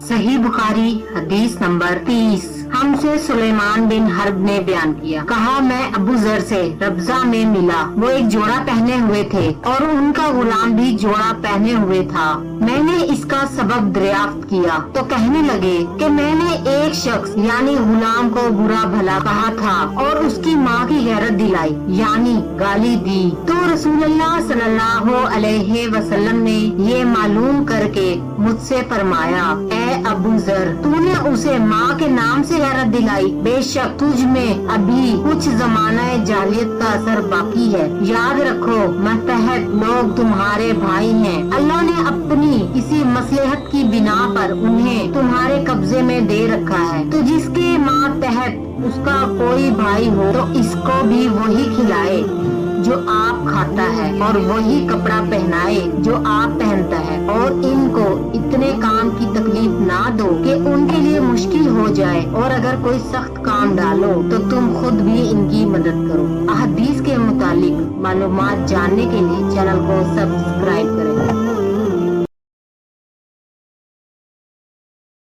सही बुखारी हदीस नंबर 30। हमसे सुलेमान बिन हर्ब ने बयान किया, कहा मैं अबू जर से रब्जा में मिला। वो एक जोड़ा पहने हुए थे और उनका गुलाम भी जोड़ा पहने हुए था। मैंने इसका सबब दरियाफ्त किया तो कहने लगे कि मैंने एक शख्स यानी गुलाम को बुरा भला कहा था और उसकी माँ की गैरत दिलाई यानी गाली दी। तो रसूलुल्लाह सल्लल्लाहु अलैहि वसल्लम ने ये मालूम करके मुझसे फरमाया, ए अबू जर, तूने उसे माँ के नाम से गैरत दिलाई। बेशक तुझ में अभी कुछ जमाना जाहिलियत का असर बाकी है। याद रखो मतहत लोग तुम्हारे भाई हैं। अल्लाह ने अपनी इसी मसलहत की बिना पर उन्हें तुम्हारे कब्जे में दे रखा है। तो जिसके मातहत उसका कोई भाई हो तो इसको भी वही खिलाए जो आप खाता है और वही कपड़ा पहनाए जो आप पहनता है, और इनको इतने काम की तकलीफ ना दो कि उनके लिए मुश्किल हो जाए, और अगर कोई सख्त काम डालो तो तुम खुद भी इनकी मदद करो। अहदीस के मुतालिक मालूमात जानने के लिए चैनल को सब्सक्राइब